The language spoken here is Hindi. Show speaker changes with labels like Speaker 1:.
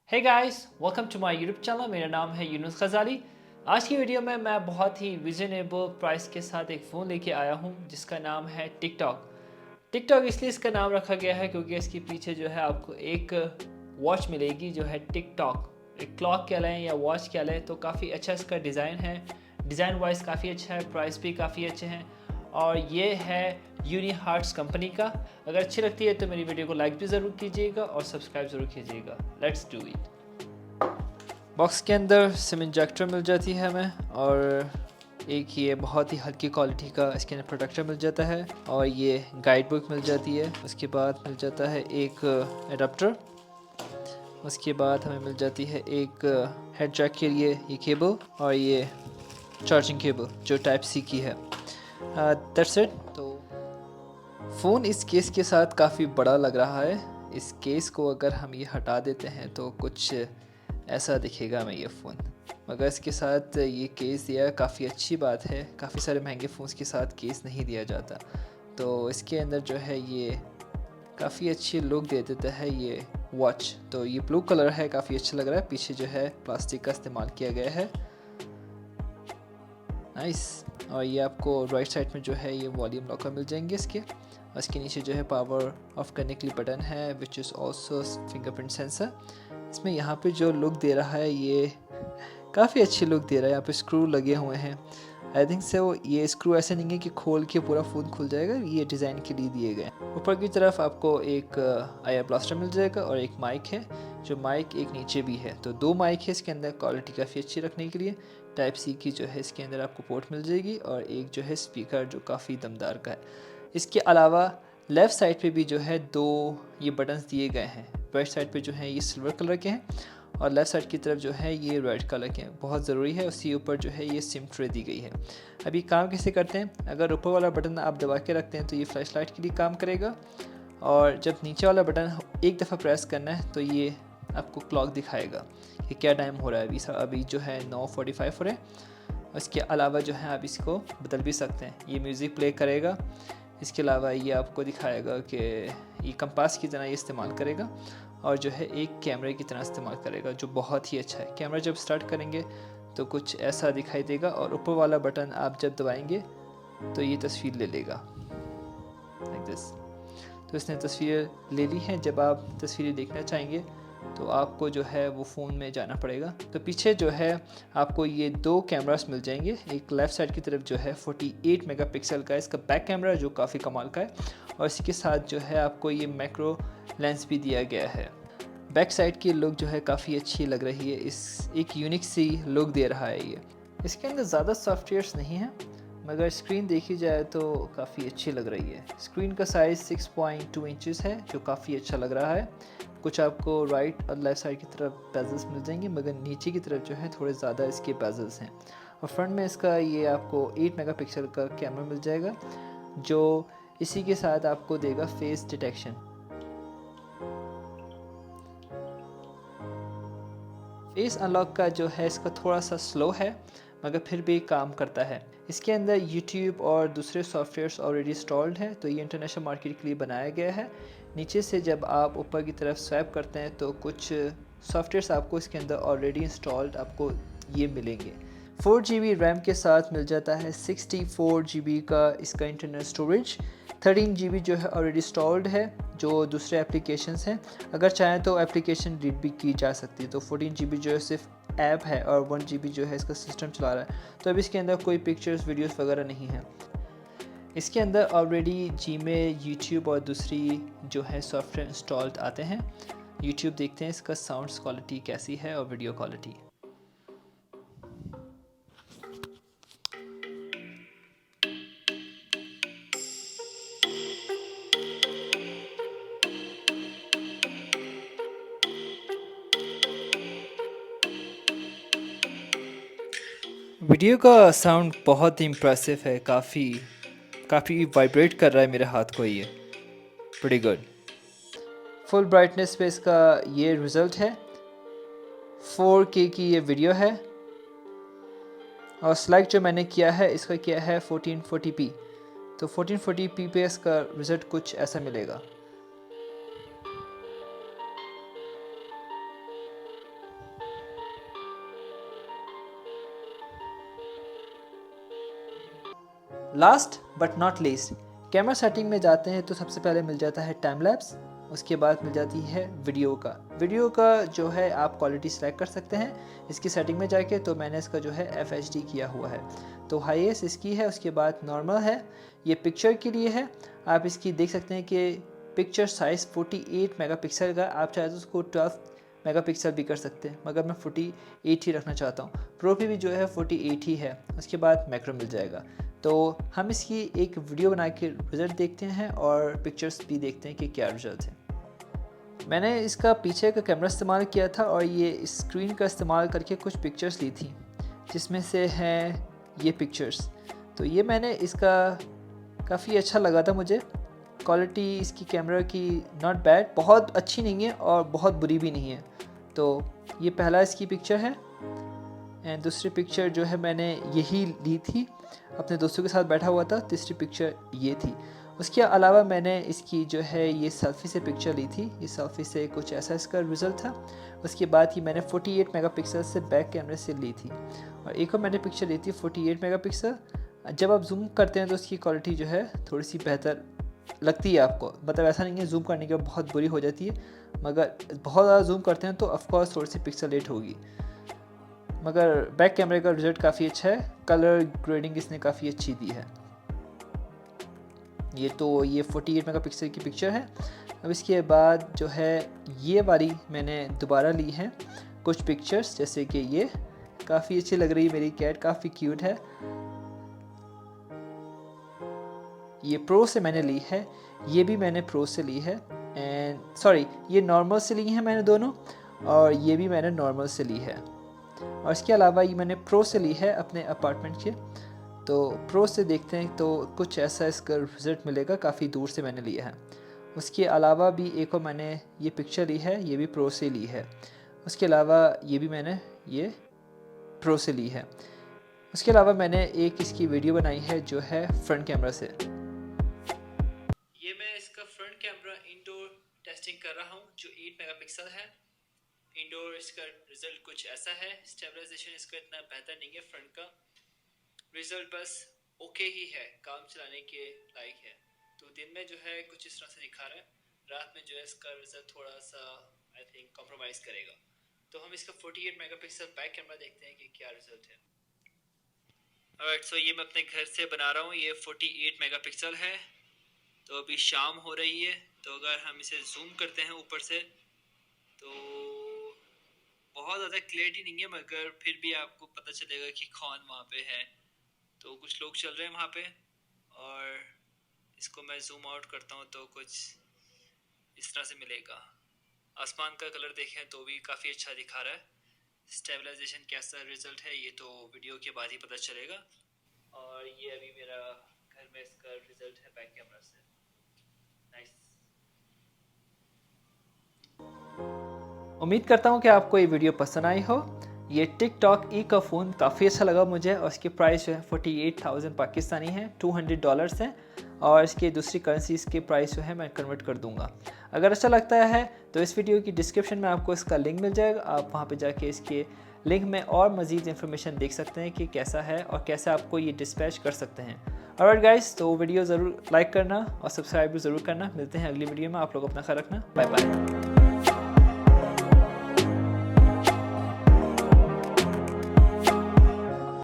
Speaker 1: Hey guys, welcome to my YouTube channel. मेरा नाम है यूनुस खजाली। आज की वीडियो में मैं बहुत ही रिजनेबल प्राइस के साथ एक फ़ोन लेके आया हूँ जिसका नाम है टिकटॉक। टिकटॉक इसलिए इसका नाम रखा गया है क्योंकि इसके पीछे जो है आपको एक वॉच मिलेगी जो है टिकटॉक। एक क्लॉक कह लें या वॉच कह लें, तो काफ़ी अच्छा इसका डिज़ाइन है। डिज़ाइन वाइज काफ़ी अच्छा है, प्राइस भी काफ़ी अच्छे हैं और ये है यूनी हार्ट्स कंपनी का। अगर अच्छी लगती है तो मेरी वीडियो को लाइक भी ज़रूर कीजिएगा और सब्सक्राइब ज़रूर कीजिएगा। Let's do it. बॉक्स के अंदर सिम इंजेक्टर मिल जाती है हमें और एक ये बहुत ही हल्की क्वालिटी का इसके अंदर प्रोटेक्टर मिल जाता है और ये गाइड बुक मिल जाती है। उसके बाद मिल जाता है एक एडाप्टर। उसके बाद हमें मिल जाती है एक हेड जैक के लिए ये केबल और ये चार्जिंग केबल जो टाइप सी की है। That's it. तो फ़ोन इस केस के साथ काफ़ी बड़ा लग रहा है। इस केस को अगर हम ये हटा देते हैं तो कुछ ऐसा दिखेगा हमें ये फ़ोन, मगर इसके साथ ये केस दिया काफ़ी अच्छी बात है। काफ़ी सारे महंगे फ़ोन्स के साथ केस नहीं दिया जाता, तो इसके अंदर जो है ये काफ़ी अच्छी लुक दे देता है ये वॉच। तो ये ब्लू कलर है, काफ़ी अच्छा लग रहा है। पीछे जो है प्लास्टिक का इस्तेमाल किया गया है। नाइस। और ये आपको राइट साइड में जो है ये वॉल्यूम लॉकर मिल जाएंगे इसके। और इसके नीचे जो है पावर ऑफ करने के लिए बटन है which is also fingerprint sensor. इसमें यहाँ पे जो लुक दे रहा है ये काफ़ी अच्छी लुक दे रहा है। यहाँ पे स्क्रू लगे हुए हैं। आई थिंक से वो ये स्क्रू ऐसे नहीं है कि खोल के पूरा फ़ोन खुल जाएगा, ये डिज़ाइन के लिए दिए गए। ऊपर की तरफ आपको एक आयर ब्लास्टर मिल जाएगा और एक माइक है, जो माइक एक नीचे भी है। तो दो माइक है इसके अंदर, क्वालिटी काफ़ी अच्छी रखने के लिए। टाइप सी की जो है इसके अंदर आपको पोर्ट मिल जाएगी और एक जो है स्पीकर जो काफ़ी दमदार का है। इसके अलावा लेफ़्ट साइड पे भी जो है दो ये बटन्स दिए गए हैं। राइट साइड पे जो है ये सिल्वर कलर के हैं और लेफ़्ट साइड की तरफ जो है ये रेड कलर के हैं। बहुत ज़रूरी है। उसी ऊपर जो है ये सिम ट्रे दी गई है। अभी काम कैसे करते हैं, अगर ऊपर वाला बटन आप दबा के रखते हैं तो ये फ्लैश लाइट के लिए काम करेगा और जब नीचे वाला बटन एक दफ़ा प्रेस करना है तो ये आपको क्लॉक दिखाएगा कि क्या टाइम हो रहा है। अभी जो है 9:45 हो रहा है। इसके अलावा जो है आप इसको बदल भी सकते हैं। ये म्यूज़िक प्ले करेगा। इसके अलावा ये आपको दिखाएगा कि ये कंपास की तरह ये इस्तेमाल करेगा और जो है एक कैमरे की तरह इस्तेमाल करेगा, जो बहुत ही अच्छा है। कैमरा जब स्टार्ट करेंगे तो कुछ ऐसा दिखाई देगा और ऊपर वाला बटन आप जब दबाएंगे तो ये तस्वीर ले लेगा लाइक दिस। तो इसने तस्वीर ले ली है। जब आप तस्वीरें देखना चाहेंगे तो आपको जो है वो फ़ोन में जाना पड़ेगा। तो पीछे जो है आपको ये दो कैमरास मिल जाएंगे। एक लेफ़्ट साइड की तरफ जो है 48 मेगापिक्सल का इसका बैक कैमरा जो काफ़ी कमाल का है और इसके साथ जो है आपको ये मैक्रो लेंस भी दिया गया है। बैक साइड की लुक जो है काफ़ी अच्छी लग रही है। इस एक यूनिक सी लुक दे रहा है ये। इसके अंदर ज़्यादा सॉफ्टवेयर्स नहीं हैं, मगर स्क्रीन देखी जाए तो काफ़ी अच्छी लग रही है। स्क्रीन का साइज़ 6.2 इंचज़ है जो काफ़ी अच्छा लग रहा है। कुछ आपको राइट और लेफ़्ट साइड की तरफ बेजल्स मिल जाएंगे, मगर नीचे की तरफ जो है थोड़े ज़्यादा इसके बेजल्स हैं। और फ्रंट में इसका ये आपको 8 मेगापिक्सल का कैमरा मिल जाएगा जो इसी के साथ आपको देगा फेस डिटेक्शन। फेस अनलॉक का जो है इसका थोड़ा सा स्लो है, मगर फिर भी काम करता है। इसके अंदर यूट्यूब और दूसरे सॉफ्टवेयर्स ऑलरेडी इंस्टॉल्ड हैं, तो ये इंटरनेशनल मार्केट के लिए बनाया गया है। नीचे से जब आप ऊपर की तरफ स्वैप करते हैं तो कुछ सॉफ्टवेयर्स आपको इसके अंदर ऑलरेडी इंस्टॉल्ड आपको ये मिलेंगे। 4 GB रैम के साथ मिल जाता है। 64 GB का इसका इंटरनल स्टोरेज। 13 GB जो है ऑलरेडी इंस्टॉल्ड है जो दूसरे एप्लीकेशंस हैं। अगर चाहें तो एप्लीकेशन डिलीट भी की जा सकती है। तो 14 GB जो है सिर्फ ऐप है और 1 GB जो है इसका सिस्टम चला रहा है। तो अब इसके अंदर कोई पिक्चर्स वीडियोस वगैरह नहीं है। इसके अंदर ऑलरेडी जीमेल, यूट्यूब और दूसरी जो है सॉफ्टवेयर इंस्टॉल्ड आते हैं। यूट्यूब देखते हैं इसका साउंड क्वालिटी कैसी है और वीडियो क्वालिटी। वीडियो का साउंड बहुत ही इम्प्रेसिव है। काफ़ी वाइब्रेट कर रहा है मेरे हाथ को ये। Pretty good. फुल ब्राइटनेस पे इसका ये रिज़ल्ट है। 4K की ये वीडियो है और सेलेक्ट जो मैंने किया है इसका किया है 1440p। तो 1440p पे इसका रिज़ल्ट कुछ ऐसा मिलेगा। Last but not least, camera setting में जाते हैं तो सबसे पहले मिल जाता है टाइम लैप्स, उसके बाद मिल जाती है वीडियो का जो है आप क्वालिटी सेलेक्ट कर सकते हैं इसकी सेटिंग में जाके। तो मैंने इसका जो है FHD किया हुआ है, तो हाईएस्ट इसकी है, उसके बाद नॉर्मल है, ये पिक्चर के लिए है। आप इसकी देख सकते हैं कि पिक्चर साइज़ 48 मेगापिक्सल का, आप चाहे तो उसको 12 मेगापिक्सल भी कर सकते हैं, मगर मैं 48 ही रखना चाहता हूँ। प्रो पे भी जो है 48 ही है। उसके बाद मैक्रो मिल जाएगा। तो हम इसकी एक वीडियो बना के रिज़ल्ट देखते हैं और पिक्चर्स भी देखते हैं कि क्या रिज़ल्ट है। मैंने इसका पीछे का कैमरा इस्तेमाल किया था और ये स्क्रीन का इस्तेमाल करके कुछ पिक्चर्स ली थी, जिसमें से हैं ये पिक्चर्स। तो ये मैंने इसका काफ़ी अच्छा लगा था मुझे। क्वालिटी इसकी कैमरा की नॉट बैड, बहुत अच्छी नहीं है और बहुत बुरी भी नहीं है। तो ये पहला इसकी पिक्चर है एंड दूसरी पिक्चर जो है मैंने यही ली थी, अपने दोस्तों के साथ बैठा हुआ था। तीसरी पिक्चर ये थी। उसके अलावा मैंने इसकी जो है ये सेल्फ़ी से पिक्चर ली थी, ये सेल्फ़ी से कुछ ऐसा इसका रिज़ल्ट था। उसके बाद ये मैंने 48 मेगापिक्सल से बैक कैमरे से ली थी और एक और मैंने पिक्चर ली थी 48 मेगापिक्सल। जब आप जूम करते हैं तो उसकी क्वालिटी जो है थोड़ी सी बेहतर लगती है आपको, मतलब ऐसा नहीं है जूम करने के बाद बहुत बुरी हो जाती है, मगर बहुत ज़्यादा जूम करते हैं तो ऑफकोर्स थोड़ी सी पिक्सल लेट होगी। मगर बैक कैमरे का रिज़ल्ट काफ़ी अच्छा है, कलर ग्रेडिंग इसने काफ़ी अच्छी दी है। ये 48 मेगापिक्सल की पिक्चर है। अब इसके बाद जो है ये वाली मैंने दोबारा ली है कुछ पिक्चर्स, जैसे कि ये काफ़ी अच्छी लग रही है, मेरी कैट काफ़ी क्यूट है। ये प्रो से मैंने ली है, ये भी मैंने प्रो से ली है एंड सॉरी ये नॉर्मल से ली है मैंने दोनों, और ये भी मैंने नॉर्मल से ली है। और इसके अलावा ये मैंने प्रो से ली है अपने अपार्टमेंट के। तो प्रो से देखते हैं तो कुछ ऐसा इसका रिज़ल्ट मिलेगा, काफ़ी दूर से मैंने लिया है। उसके अलावा भी एक और मैंने ये पिक्चर ली है, ये भी प्रो से ली है। उसके अलावा ये भी मैंने ये प्रो से ली है। उसके अलावा मैंने एक इसकी वीडियो बनाई है जो है फ्रंट कैमरा से। ये मैं इसका फ्रंट कैमरा इंडोर टेस्टिंग कर रहा हूँ जो 8 मेगापिक्सल है। इंडोर इसका रिज़ल्ट कुछ ऐसा है, स्टेबलाइजेशन इसका इतना बेहतर नहीं है, फ्रंट का रिज़ल्ट बस ओके ही है, काम चलाने के लायक है। तो दिन में जो है कुछ इस तरह से दिखा रहा है, रात में जो है इसका रिज़ल्ट थोड़ा सा आई थिंक कॉम्प्रोमाइज़ करेगा। तो हम इसका 48 मेगापिक्सल बैक कैमरा देखते हैं कि क्या रिज़ल्ट है। ऑलराइट, सो ये मैं अपने घर से बना रहा हूँ, ये 48 मेगापिक्सल है। तो अभी शाम हो रही है, तो अगर हम इसे जूम करते हैं ऊपर से तो बहुत ज़्यादा क्लियरिटी नहीं है, मगर फिर भी आपको पता चलेगा कि कौन वहाँ पे है। तो कुछ लोग चल रहे हैं वहाँ पे, और इसको मैं जूम आउट करता हूँ तो कुछ इस तरह से मिलेगा। आसमान का कलर देखें तो भी काफ़ी अच्छा दिखा रहा है। स्टेबलाइजेशन कैसा रिज़ल्ट है ये तो वीडियो के बाद ही पता चलेगा। और ये अभी मेरा घर में इसका रिज़ल्ट है बैक कैमरा से। नाइस। उम्मीद करता हूँ कि आपको ये वीडियो पसंद आई हो। ये टिकटॉक ई का फ़ोन काफ़ी अच्छा लगा मुझे, और इसकी प्राइस जो है 48,000 पाकिस्तानी है, $200 हैं, और इसके दूसरी करेंसीज़ के प्राइस जो है मैं कन्वर्ट कर दूंगा। अगर अच्छा लगता है तो इस वीडियो की डिस्क्रिप्शन में आपको इसका लिंक मिल जाएगा, आप वहाँ पे जाके इसके लिंक में और मज़ीद इन्फॉर्मेशन देख सकते हैं कि कैसा है और कैसे आपको ये डिस्पैच कर सकते हैं। ऑलराइट गाइस, तो वीडियो ज़रूर लाइक करना और सब्सक्राइब भी ज़रूर करना। मिलते हैं अगली वीडियो में, आप लोग अपना ख्याल रखना, बाय बाय।